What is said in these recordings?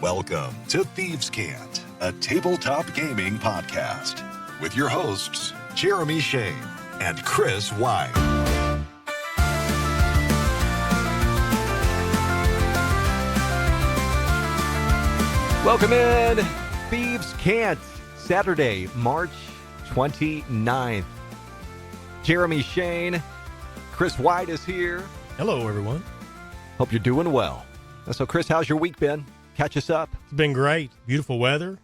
Welcome to Thieves' Cant, a tabletop gaming podcast, with your hosts, Jeremy Shane and Chris White. Welcome in, Thieves' Cant, Saturday, March 29th. Jeremy Shane, Chris White is here. Hello, everyone. Hope you're doing well. So, Chris, how's your week been? Catch us up. It's been great. Beautiful weather.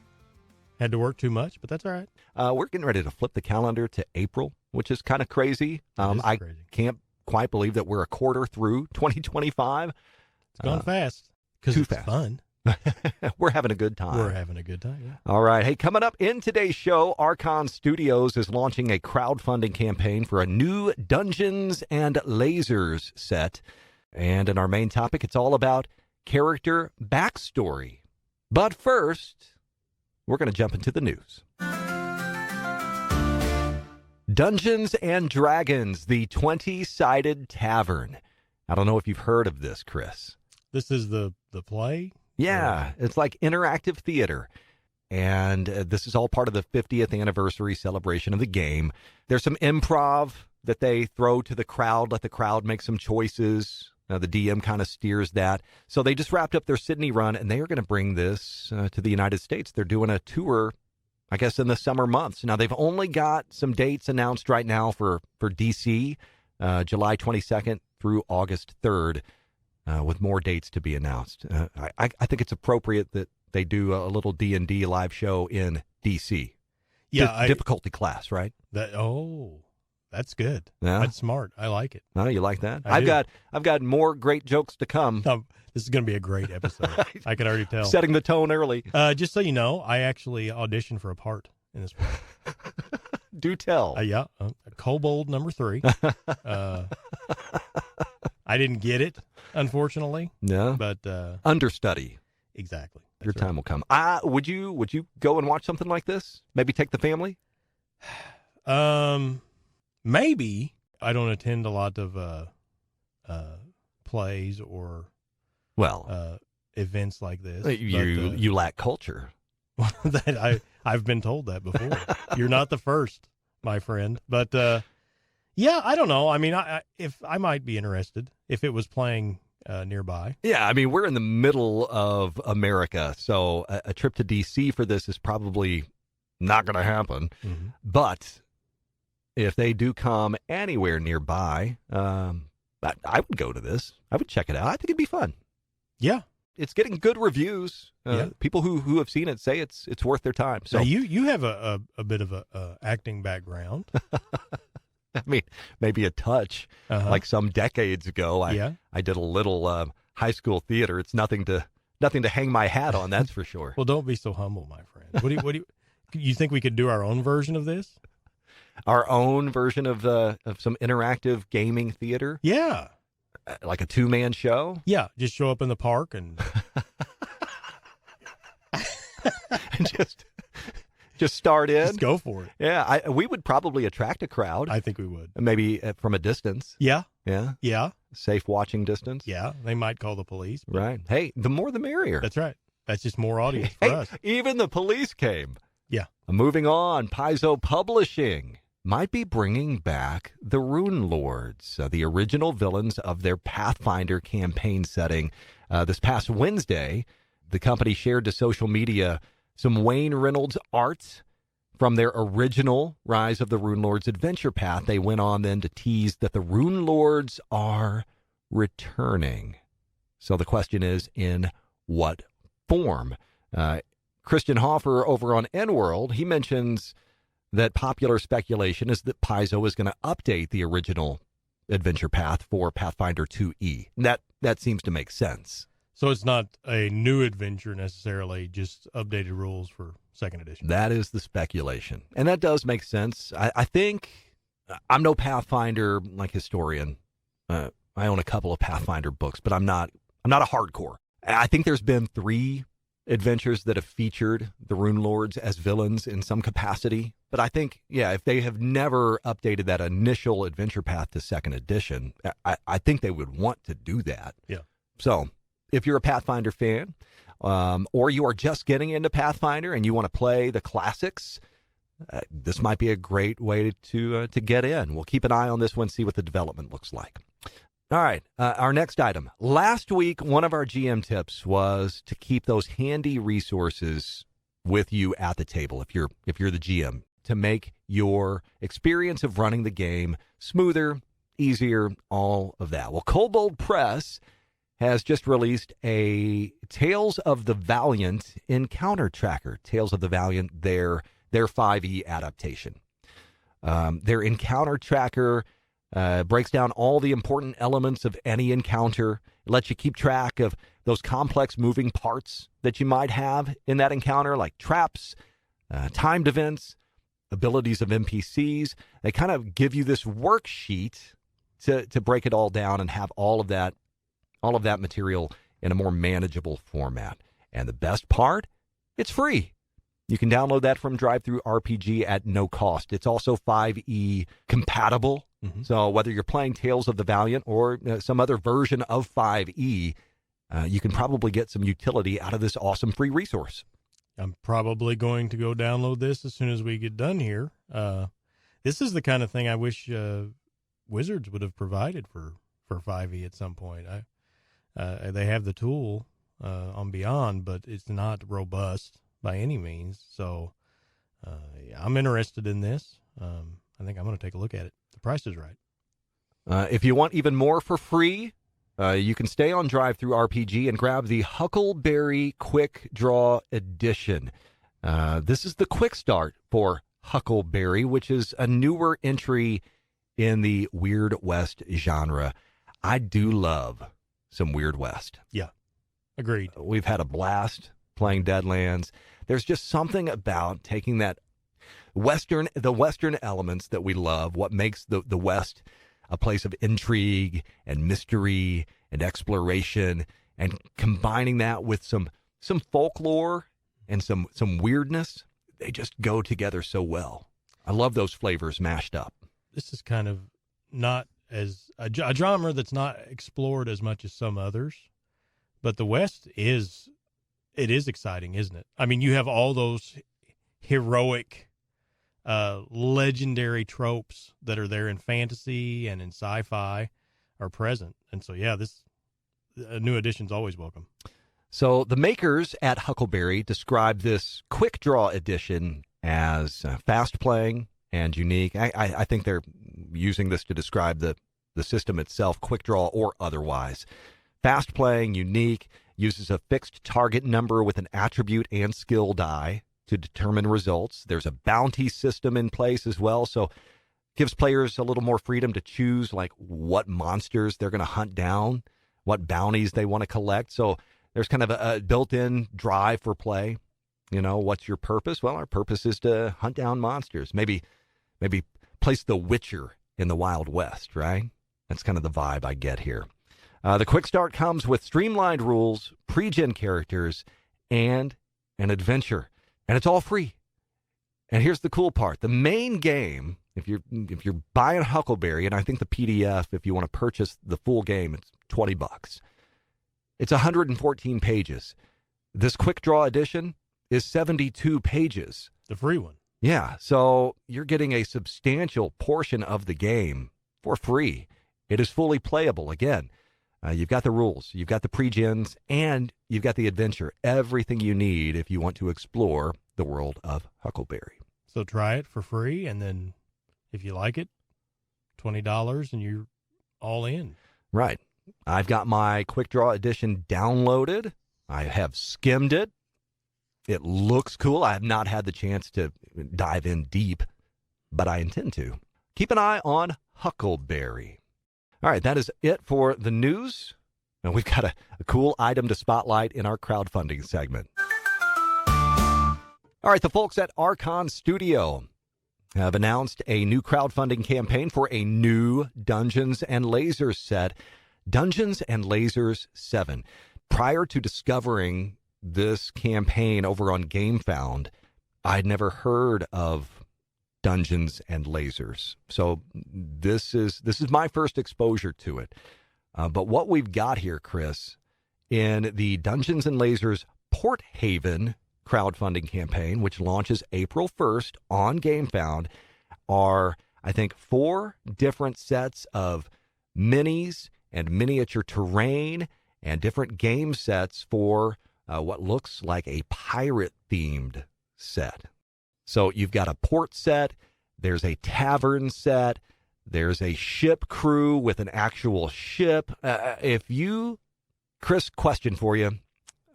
Had to work too much, but that's all right. We're getting ready to flip the calendar to April, which is kind of crazy. I crazy. Can't quite believe that we're a quarter through 2025. It's gone fast. Because too it's fast. Fun. We're having a good time. We're having a good time, yeah. All right. Hey, coming up in today's show, Archon Studios is launching a crowdfunding campaign for a new Dungeons and Lasers set. And in our main topic, it's all about character backstory. But first, we're going to jump into the news. Dungeons and Dragons, the 20-Sided Tavern. I don't know if you've heard of this, Chris. This is the play? Yeah, it's like interactive theater. And this is all part of the 50th anniversary celebration of the game. There's some improv that they throw to the crowd, let the crowd make some choices. The DM kind of steers that. So they just wrapped up their Sydney run, and they are going to bring this to the United States. They're doing a tour, I guess, in the summer months. Now, they've only got some dates announced right now for D.C., July 22nd through August 3rd, with more dates to be announced. I think it's appropriate that they do a little D&D live show in D.C. Yeah. Difficulty class, right? That's good. Yeah. That's smart. I like it. Oh, you like that? I've got more great jokes to come. This is going to be a great episode. I can already tell. Setting the tone early. Just so you know, I actually auditioned for a part in this play. Do tell. Yeah. Kobold number 3. I didn't get it, unfortunately. No. But understudy. Exactly. Your time will come. Would you go and watch something like this? Maybe take the family? Maybe. I don't attend a lot of plays or events like this. You lack culture. I've been told that before. You're not the first, my friend. But yeah, I don't know. I mean, I might be interested if it was playing nearby. Yeah, I mean, we're in the middle of America, so a trip to D.C. for this is probably not going to happen. Mm-hmm. But if they do come anywhere nearby, I would go to this. I would check it out. I think it'd be fun. Yeah. It's getting good reviews. People who have seen it say it's worth their time. So now you have a bit of a acting background. I mean, maybe a touch. Like some decades ago, I did a little high school theater. It's nothing to hang my hat on, that's for sure. Well, don't be so humble, my friend. What do you think we could do our own version of this? Our own version of some interactive gaming theater? Yeah. Like a 2-man show? Yeah, just show up in the park and just start in. Just go for it. Yeah, we would probably attract a crowd. I think we would. Maybe from a distance. Yeah. Yeah. Yeah. Safe watching distance. Yeah, they might call the police. Right. Hey, the more the merrier. That's right. That's just more audience for us. Even the police came. Yeah. Moving on, Paizo Publishing might be bringing back the Runelords, the original villains of their Pathfinder campaign setting. This past Wednesday, the company shared to social media some Wayne Reynolds art from their original Rise of the Runelords adventure path. They went on then to tease that the Runelords are returning. So the question is, in what form? Christian Hoffer over on N-World, he mentions that popular speculation is that Paizo is going to update the original adventure path for Pathfinder 2E. That seems to make sense. So it's not a new adventure necessarily, just updated rules for second edition. That is the speculation. And that does make sense. I think I'm no Pathfinder historian. I own a couple of Pathfinder books, but I'm not a hardcore. I think there's been 3 adventures that have featured the Runelords as villains in some capacity. But I think, if they have never updated that initial adventure path to second edition, I think they would want to do that. Yeah. So if you're a Pathfinder fan, or you are just getting into Pathfinder and you want to play the classics, this might be a great way to get in. We'll keep an eye on this one, see what the development looks like. All right, our next item. Last week, one of our GM tips was to keep those handy resources with you at the table if you're the GM, to make your experience of running the game smoother, easier, all of that. Well, Kobold Press has just released a Tales of the Valiant encounter tracker. Tales of the Valiant, their 5e adaptation. Their encounter tracker breaks down all the important elements of any encounter. It lets you keep track of those complex moving parts that you might have in that encounter, like traps, timed events, abilities of NPCs. They kind of give you this worksheet to break it all down and have all of that material in a more manageable format. And the best part, it's free. You can download that from Drive-Thru RPG at no cost. It's also 5e compatible. Mm-hmm. So whether you're playing Tales of the Valiant or some other version of 5e, you can probably get some utility out of this awesome free resource. I'm probably going to go download this as soon as we get done here. This is the kind of thing I wish Wizards would have provided for 5e at some point. They have the tool on Beyond, but it's not robust by any means. So I'm interested in this. I think I'm going to take a look at it. The price is right. If you want even more for free, you can stay on Drive-Thru RPG and grab the Huckleberry Quick Draw Edition. This is the quick start for Huckleberry, which is a newer entry in the Weird West genre. I do love some Weird West. Yeah, agreed. We've had a blast playing Deadlands. There's just something about taking the Western elements that we love, what makes the West a place of intrigue and mystery and exploration, and combining that with some folklore and some weirdness. They just go together so well. I love those flavors mashed up. This is kind of not as a genre that's not explored as much as some others, but the West is exciting, isn't it? I mean, you have all those heroic, legendary tropes that are there in fantasy and in sci-fi are present. And so, yeah, this new edition's always welcome. So the makers at Huckleberry describe this quick draw edition as fast playing and unique. I think they're using this to describe the system itself, quick draw or otherwise. Fast playing, unique, uses a fixed target number with an attribute and skill die to determine results. There's a bounty system in place as well, so gives players a little more freedom to choose like what monsters they're going to hunt down, what bounties they want to collect. So there's kind of a built-in drive for play. You know, what's your purpose? Well, our purpose is to hunt down monsters. Maybe place the Witcher in the Wild West, right? That's kind of the vibe I get here. The quick start comes with streamlined rules, pre-gen characters, and an adventure. And it's all free. And here's the cool part. The main game, if you're buying Huckleberry, and I think the PDF, if you want to purchase the full game, it's $20. It's 114 pages. This quick draw edition is 72 pages. The free one. Yeah, so you're getting a substantial portion of the game for free. It is fully playable. Again, you've got the rules, you've got the pre-gens, and you've got the adventure. Everything you need if you want to explore the world of Huckleberry. So try it for free, and then if you like it, $20, and you're all in. Right. I've got my Quick Draw Edition downloaded. I have skimmed it. It looks cool. I have not had the chance to dive in deep, but I intend to. Keep an eye on Huckleberry. All right, that is it for the news. And we've got a cool item to spotlight in our crowdfunding segment. All right, the folks at Archon Studio have announced a new crowdfunding campaign for a new Dungeons and Lasers set, Dungeons and Lasers 7. Prior to discovering this campaign over on GameFound, I'd never heard of Dungeons and Lasers. So this is my first exposure to it. But what we've got here, Chris, in the Dungeons and Lasers Port Haven crowdfunding campaign, which launches April 1st on GameFound, are, I think, 4 different sets of minis and miniature terrain and different game sets for what looks like a pirate-themed set. So you've got a port set, there's a tavern set, there's a ship crew with an actual ship. Chris, question for you.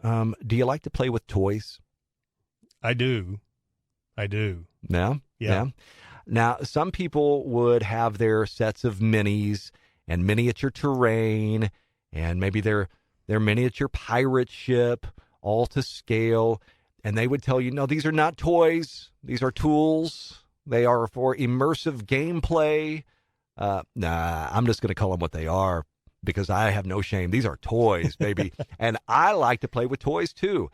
Do you like to play with toys? I do. No? Yeah. Now, some people would have their sets of minis and miniature terrain and maybe their miniature pirate ship all to scale. And they would tell you, no, these are not toys. These are tools. They are for immersive gameplay. I'm just going to call them what they are because I have no shame. These are toys, baby. And I like to play with toys, too.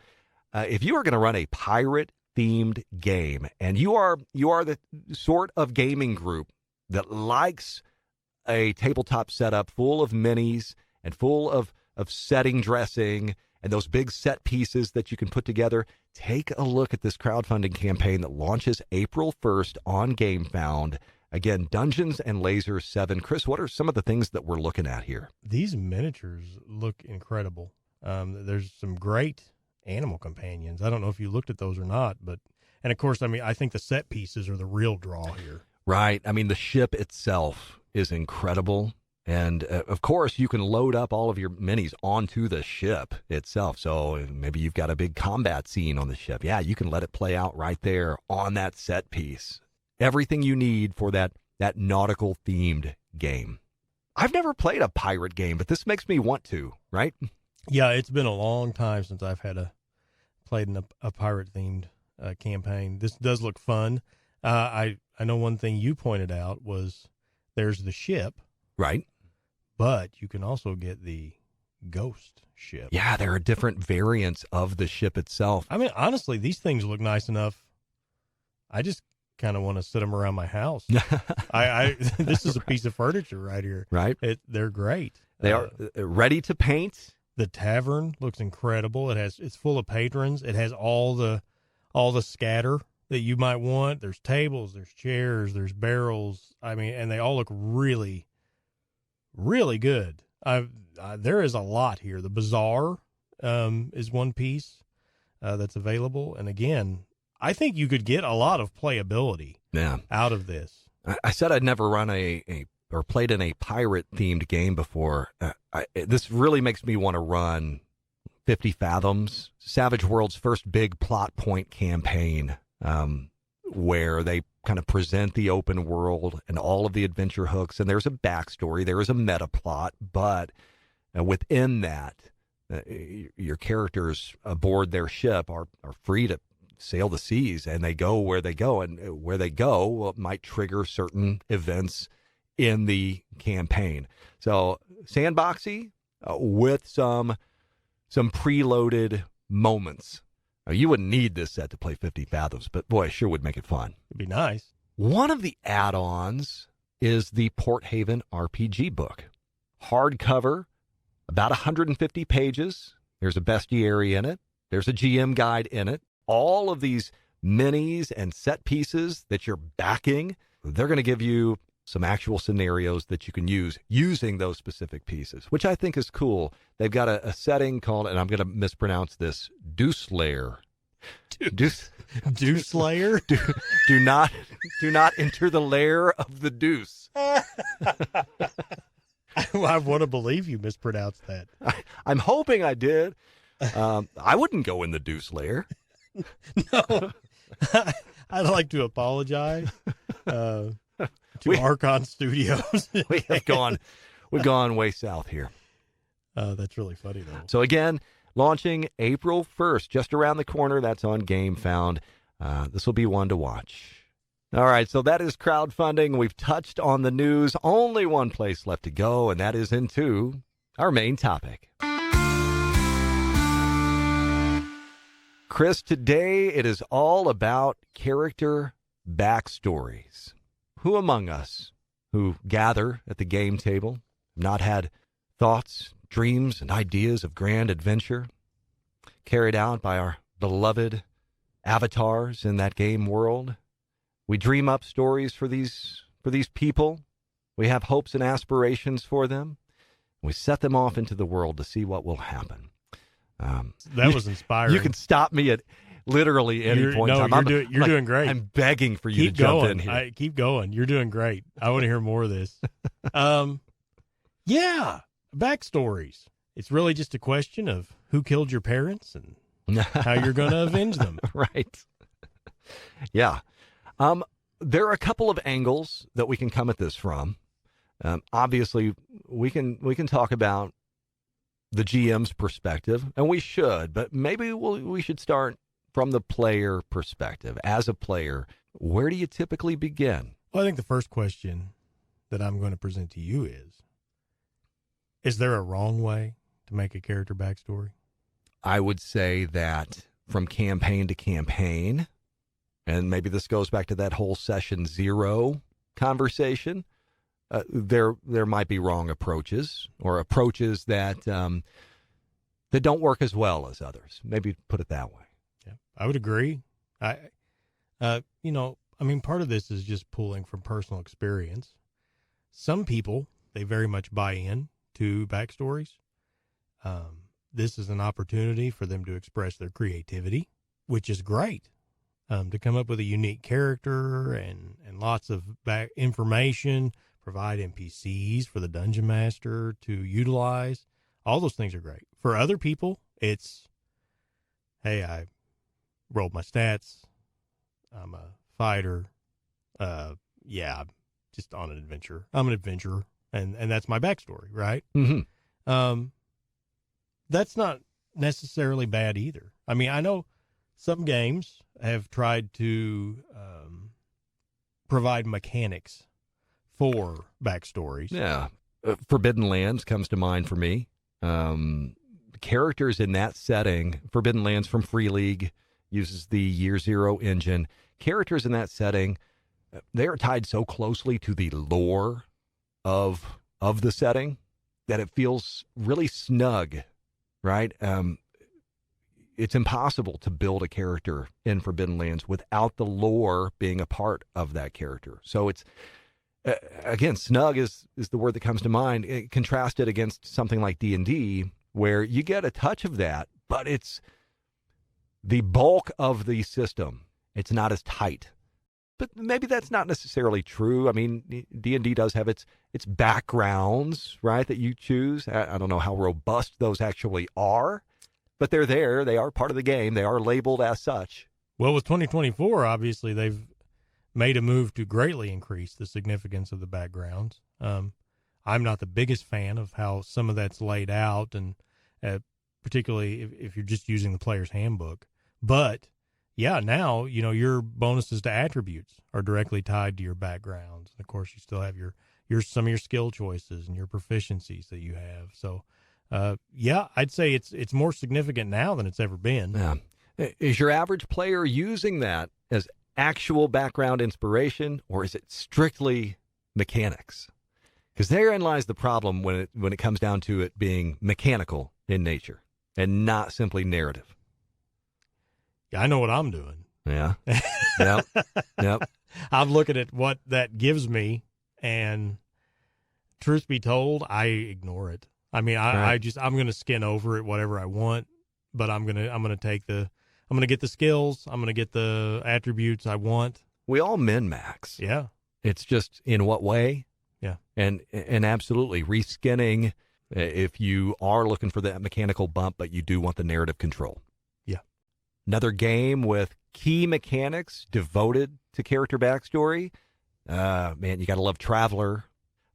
If you are going to run a pirate-themed game, and you are the sort of gaming group that likes a tabletop setup full of minis and full of setting dressing and those big set pieces that you can put together, take a look at this crowdfunding campaign that launches April 1st on GameFound. Again, Dungeons and Lasers 7. Chris, what are some of the things that we're looking at here? These miniatures look incredible. There's some great animal companions. I don't know if you looked at those or not, and of course, I think the set pieces are the real draw here. Right. The ship itself is incredible. And, of course, you can load up all of your minis onto the ship itself. So maybe you've got a big combat scene on the ship. Yeah, you can let it play out right there on that set piece. Everything you need for that nautical-themed game. I've never played a pirate game, but this makes me want to, right? Yeah, it's been a long time since I've played in a pirate-themed campaign. This does look fun. I know one thing you pointed out was there's the ship. Right. But you can also get the ghost ship. Yeah, there are different variants of the ship itself. Honestly, these things look nice enough. I just kind of want to sit them around my house. This is a piece of furniture right here. Right. They're great. They are ready to paint. The tavern looks incredible. It's full of patrons. It has all the scatter that you might want. There's tables, there's chairs, there's barrels. And they all look really, really good. There is a lot here. The bazaar is one piece that's available. And again, I think you could get a lot of playability out of this. I said I'd never run or played in a pirate-themed game before. This really makes me want to run 50 Fathoms, Savage World's first big plot point campaign, where they kind of present the open world and all of the adventure hooks. And there's a backstory. There is a meta plot. But within that, your characters aboard their ship are free to sail the seas, and they go where they go. And where they go might trigger certain events in the campaign. So sandboxy with some preloaded moments. Now, you wouldn't need this set to play 50 Fathoms, but boy, it sure would make it fun. It'd be nice. One of the add-ons is the Port Haven RPG book. Hardcover, about 150 pages. There's a bestiary in it. There's a GM guide in it. All of these minis and set pieces that you're backing, they're going to give you some actual scenarios that you can use using those specific pieces, which I think is cool. They've got a setting called, and I'm going to mispronounce this, Deuce Lair. Deuce Lair? Do not enter the lair of the deuce. I want to believe you mispronounced that. I'm hoping I did. I wouldn't go in the Deuce Lair. No. I'd like to apologize to Archon Studios. We've gone way south here. That's really funny, though. So again, launching April 1st, just around the corner. That's on GameFound. This will be one to watch. All right, so that is crowdfunding. We've touched on the news. Only one place left to go, and that is into our main topic. Chris, today it is all about character backstories. Who among us who gather at the game table have not had thoughts, dreams, and ideas of grand adventure? carried out by our beloved avatars in that game world. We dream up stories for these people. We have hopes and aspirations for them. We set them off into the world to see what will happen. That was inspiring. You can stop me at literally any point in time. You're doing great. I'm begging for you to jump in here. Keep going. You're doing great. I want to hear more of this. Yeah, backstories. It's really just a question of who killed your parents and how you're going to avenge them. Right. Yeah. There are a couple of angles that we can come at this from. Obviously, we can talk about the GM's perspective, and we should, but maybe we should start from the player perspective. As a player, where do you typically begin? Well, I think the first question that I'm going to present to you is there a wrong way to make a character backstory? I would say that from campaign to campaign, and maybe this goes back to that whole session 0 conversation, there might be wrong approaches or approaches that don't work as well as others. Maybe put it that way. Yeah, I would agree. Part of this is just pulling from personal experience. Some people, they very much buy in to backstories. This is an opportunity for them to express their creativity, which is great. To come up with a unique character and lots of back information, provide NPCs for the dungeon master to utilize. All those things are great. For other people, it's, hey, I rolled my stats. I'm a fighter. I'm just on an adventure. I'm an adventurer, and that's my backstory, right? Mm-hmm. That's not necessarily bad either. I mean, I know some games have tried to provide mechanics for backstories. Yeah. Forbidden Lands comes to mind for me. Characters in that setting, Forbidden Lands from Free League uses the Year Zero engine. Characters in that setting, they are tied so closely to the lore of the setting that it feels really snug, right? It's impossible to build a character in Forbidden Lands without the lore being a part of that character. So it's, again, snug is the word that comes to mind. Contrasted against something like D&D, where you get a touch of that, but it's the bulk of the system. It's not as tight. But maybe that's not necessarily true. I mean, D&D does have its backgrounds, right, that you choose. I don't know how robust those actually are, but they're there. They are part of the game. They are labeled as such. Well, with 2024, obviously, they've made a move to greatly increase the significance of the backgrounds. I'm not the biggest fan of how some of that's laid out, and particularly if you're just using the player's handbook. But, yeah, now, your bonuses to attributes are directly tied to your backgrounds. And, of course, you still have your some of your skill choices and your proficiencies that you have. So, I'd say it's more significant now than it's ever been. Yeah. Is your average player using that as actual background inspiration, or is it strictly mechanics? Because therein lies the problem when it comes down to it being mechanical in nature and not simply narrative. Yeah, I know what I'm doing. Yeah. Yep. I'm looking at what that gives me, and truth be told, I ignore it. I mean, I'm going to skin over it whatever I want, but I'm going to get the skills. I'm going to get the attributes I want. We all min-max. Yeah. It's just in what way? Yeah. And absolutely reskinning if you are looking for that mechanical bump, but you do want the narrative control. Yeah. Another game with key mechanics devoted to character backstory. Man, you got to love Traveler.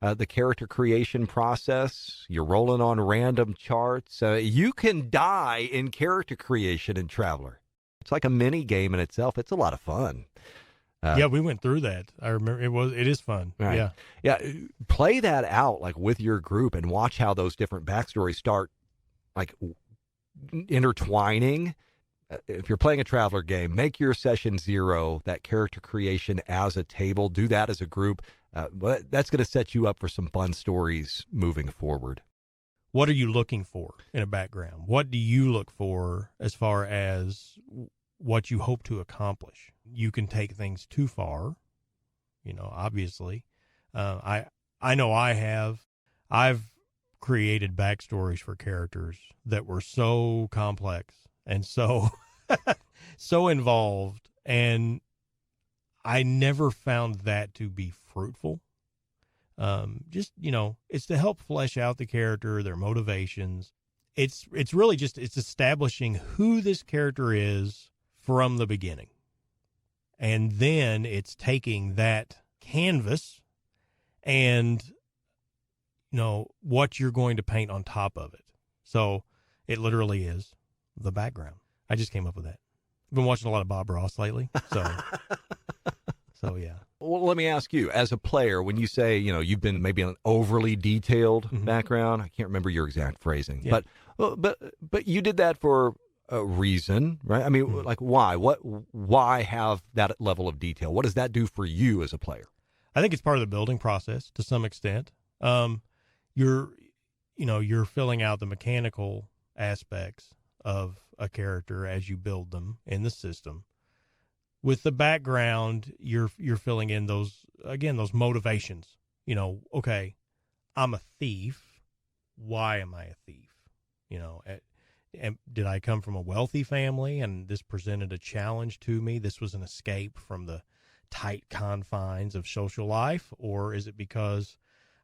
The character creation process. You're rolling on random charts. You can die in character creation in Traveler. It's like a mini game in itself. It's a lot of fun. We went through that. I remember it is fun. Right. Yeah. Play that out like with your group and watch how those different backstories start like intertwining. If you're playing a Traveler game, make your session 0 that character creation as a table. Do that as a group. But that's going to set you up for some fun stories moving forward. what are you looking for in a background? What do you look for as far as what you hope to accomplish? You can take things too far, obviously. I know I've created backstories for characters that were so complex and so so involved, and I never found that to be fruitful. It's to help flesh out the character, their motivations. It's really just, it's establishing who this character is from the beginning. And then it's taking that canvas and, what you're going to paint on top of it. So it literally is the background. I just came up with that. I've been watching a lot of Bob Ross lately. So yeah. Well, let me ask you, as a player, when you say, you've been maybe an overly detailed background, I can't remember your exact phrasing, but you did that for a reason, right? I mean, like why? Why have that level of detail? What does that do for you as a player? I think it's part of the building process to some extent. You're filling out the mechanical aspects of a character as you build them in the system. With the background, you're filling in those motivations. Okay, I'm a thief. Why am I a thief? Did I come from a wealthy family and this presented a challenge to me? This was an escape from the tight confines of social life? Or is it because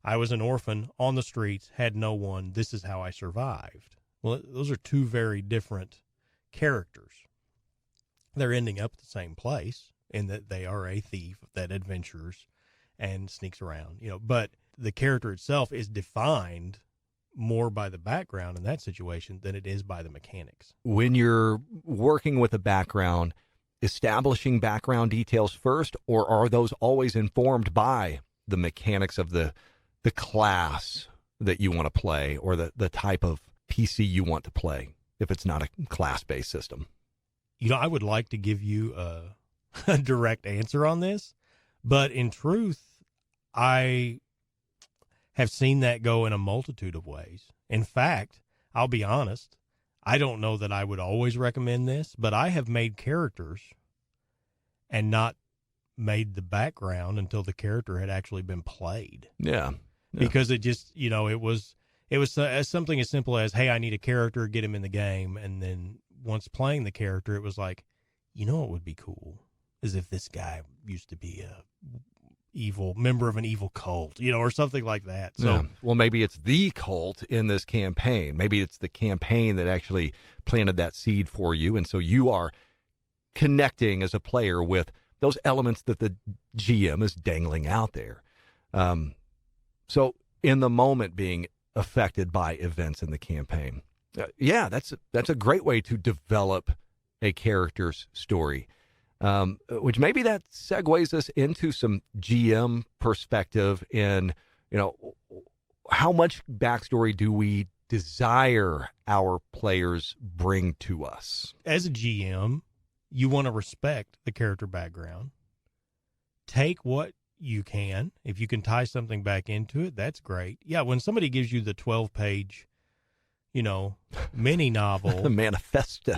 I was an orphan on the streets, had no one, this is how I survived? Well, those are two very different characters. They're ending up at the same place in that they are a thief that adventures and sneaks around, but the character itself is defined more by the background in that situation than it is by the mechanics. When you're working with a background, establishing background details first, or are those always informed by the mechanics of the class that you want to play or the type of PC you want to play if it's not a class-based system? I would like to give you a direct answer on this, but in truth, I have seen that go in a multitude of ways. In fact, I'll be honest, I don't know that I would always recommend this, but I have made characters and not made the background until the character had actually been played. Yeah. Because it just, it was something as simple as, hey, I need a character, get him in the game, and then once playing the character, it was like, what would be cool is if this guy used to be a evil member of an evil cult, or something like that. So, yeah. Well, maybe it's the cult in this campaign. Maybe it's the campaign that actually planted that seed for you. And so you are connecting as a player with those elements that the GM is dangling out there. So in the moment being affected by events in the campaign. That's a great way to develop a character's story, which maybe that segues us into some GM perspective in, how much backstory do we desire our players bring to us? As a GM, you want to respect the character background. Take what you can. If you can tie something back into it, that's great. Yeah, when somebody gives you the 12-page mini novel. The manifesto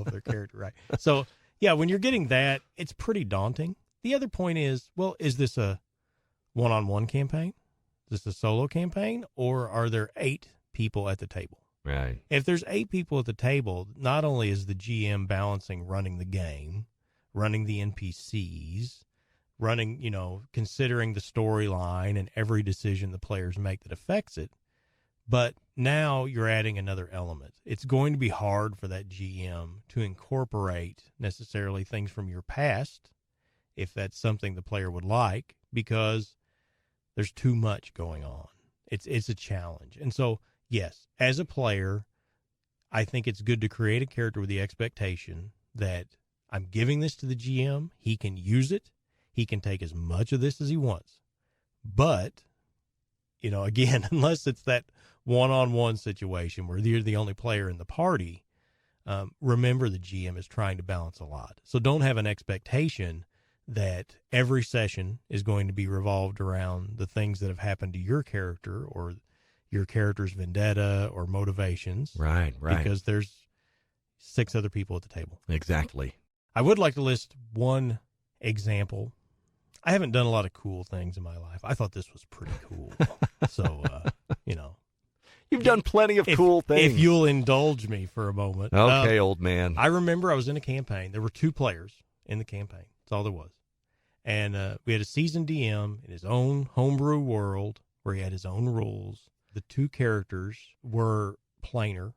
of their character, right? So, yeah, when you're getting that, it's pretty daunting. The other point is, well, is this a one-on-one campaign? Is this a solo campaign? Or are there 8 people at the table? Right. If there's 8 people at the table, not only is the GM balancing running the game, running the NPCs, considering the storyline and every decision the players make that affects it, but now you're adding another element. It's going to be hard for that GM to incorporate necessarily things from your past, if that's something the player would like, because there's too much going on. It's a challenge. And so, yes, as a player, I think it's good to create a character with the expectation that I'm giving this to the GM. He can use it. He can take as much of this as he wants. But, again, unless it's that one-on-one situation where you're the only player in the party, remember the GM is trying to balance a lot. So don't have an expectation that every session is going to be revolved around the things that have happened to your character or, your character's vendetta or motivations. Right. Because there's 6 other people at the table. Exactly. I would like to list one example. I haven't done a lot of cool things in my life. I thought this was pretty cool. So, You've done plenty of cool things. If you'll indulge me for a moment. Okay, old man. I remember I was in a campaign. There were 2 players in the campaign. That's all there was. And we had a seasoned DM in his own homebrew world where he had his own rules. The 2 characters were planar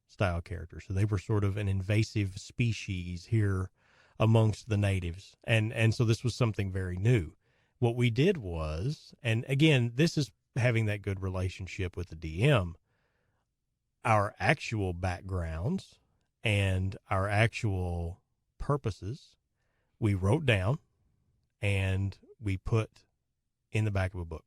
style characters. So they were sort of an invasive species here amongst the natives. And so this was something very new. What we did was, and again, this is having that good relationship with the DM, our actual backgrounds and our actual purposes, we wrote down and we put in the back of a book,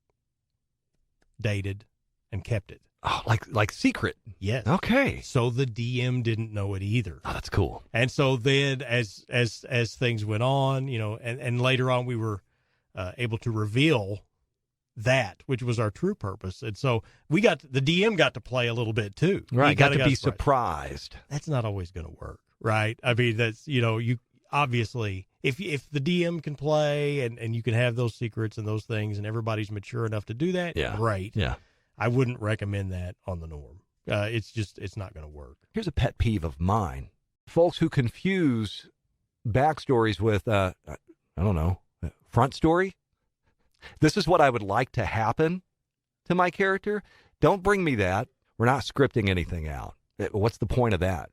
dated, and kept it. Oh, like secret. Yes. Okay. So the DM didn't know it either. Oh, that's cool. And so then as things went on, and later on we were able to reveal that, which was our true purpose. And so the DM got to play a little bit too. Right. Got to be surprised. That's not always going to work. Right. I mean, that's, you obviously, if the DM can play and you can have those secrets and those things and everybody's mature enough to do that. Yeah. Great. Yeah. I wouldn't recommend that on the norm. It's not going to work. Here's a pet peeve of mine. Folks who confuse backstories with, front story. This is what I would like to happen to my character. Don't bring me that. We're not scripting anything out. What's the point of that?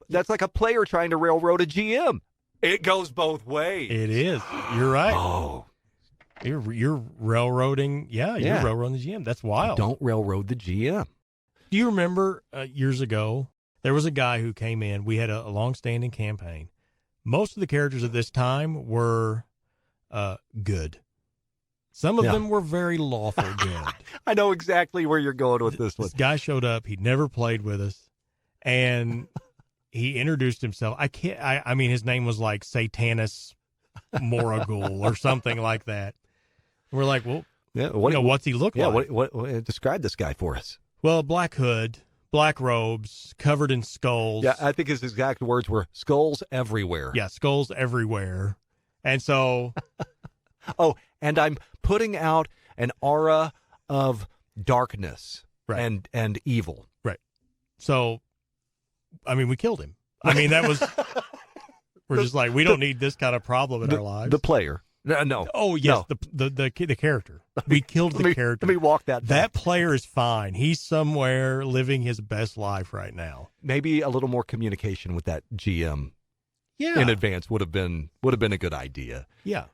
That's like a player trying to railroad a GM. It goes both ways. It is. You're right. Oh. You're railroading. Yeah, you're railroading the GM. That's wild. Don't railroad the GM. Do you remember years ago, there was a guy who came in. We had a long-standing campaign. Most of the characters at this time were good. Some of them were very lawful good. I know exactly where you're going with this one. This guy showed up. He'd never played with us. And he introduced himself. I mean, his name was like Satanus Moragul or something like that. We're like, well, what's he look like? What describe this guy for us? Well, black hood, black robes, covered in skulls. Yeah, I think his exact words were skulls everywhere. Yeah, skulls everywhere. And so... Oh, and I'm putting out an aura of darkness and evil. Right. So, I mean, we killed him. I mean, that was... We're just like, we don't need this kind of problem in our lives. The player. No. Oh, yes, no. The character. We killed the character. Let me walk that back. That player is fine. He's somewhere living his best life right now. Maybe a little more communication with that GM in advance would have been a good idea. Yeah.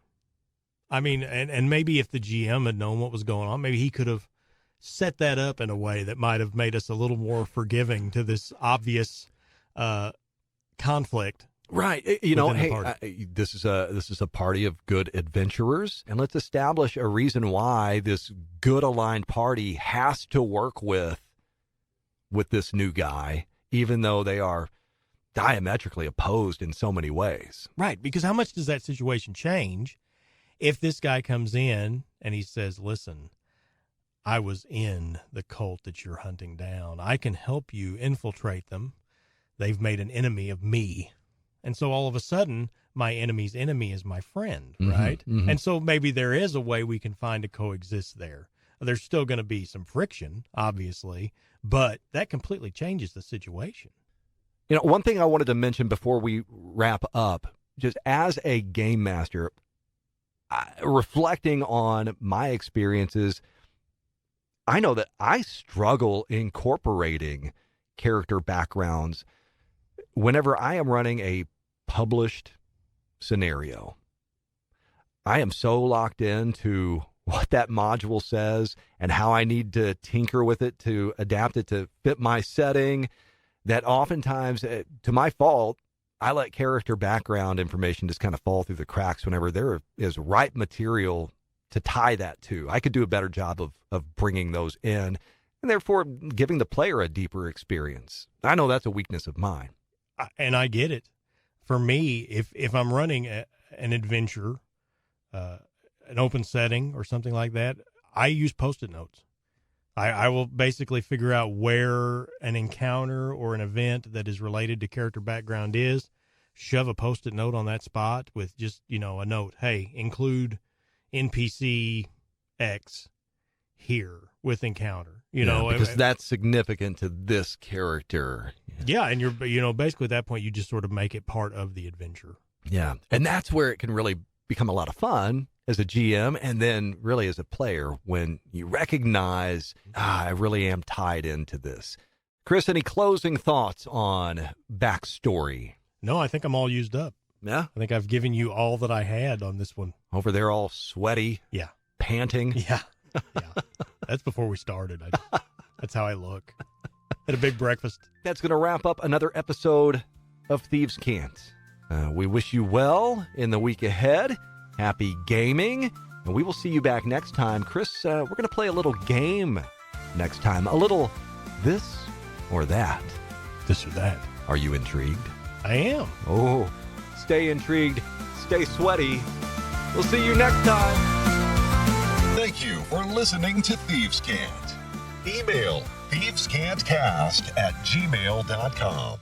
I mean, and maybe if the GM had known what was going on, maybe he could have set that up in a way that might have made us a little more forgiving to this obvious conflict. Right. Hey, this is a party of good adventurers, and let's establish a reason why this good aligned party has to work with this new guy, even though they are diametrically opposed in so many ways. Right. Because how much does that situation change if this guy comes in and he says, listen, I was in the cult that you're hunting down. I can help you infiltrate them. They've made an enemy of me. And so all of a sudden, my enemy's enemy is my friend, right? Mm-hmm. And so maybe there is a way we can find to coexist there. There's still going to be some friction, obviously, but that completely changes the situation. One thing I wanted to mention before we wrap up, just as a game master, reflecting on my experiences, I know that I struggle incorporating character backgrounds whenever I am running a published scenario. I am so locked into what that module says and how I need to tinker with it to adapt it to fit my setting that oftentimes, to my fault, I let character background information just kind of fall through the cracks whenever there is ripe material to tie that to. I could do a better job of bringing those in and therefore giving the player a deeper experience. I know that's a weakness of mine. And I get it. For me, if I'm running an adventure, an open setting or something like that, I use Post-it notes. I will basically figure out where an encounter or an event that is related to character background is, shove a Post-it note on that spot with just, a note. Hey, include NPC X here with encounter, because that's significant to this character. Yeah. And you're, basically at that point, you just sort of make it part of the adventure. Yeah. And that's where it can really become a lot of fun as a GM and then really as a player when you recognize, I really am tied into this. Chris, any closing thoughts on Backstory? No, I think I'm all used up. Yeah? I think I've given you all that I had on this one. Over there all sweaty. Yeah. Panting. Yeah. Yeah. That's before we started. That's how I look. Had a big breakfast. That's going to wrap up another episode of Thieves' Cant. We wish you well in the week ahead. Happy gaming. And we will see you back next time. Chris, we're going to play a little game next time. A little this or that. This or that. Are you intrigued? I am. Oh, stay intrigued. Stay sweaty. We'll see you next time. Thank you for listening to Thieves' Cant. Email thievescantcast@gmail.com.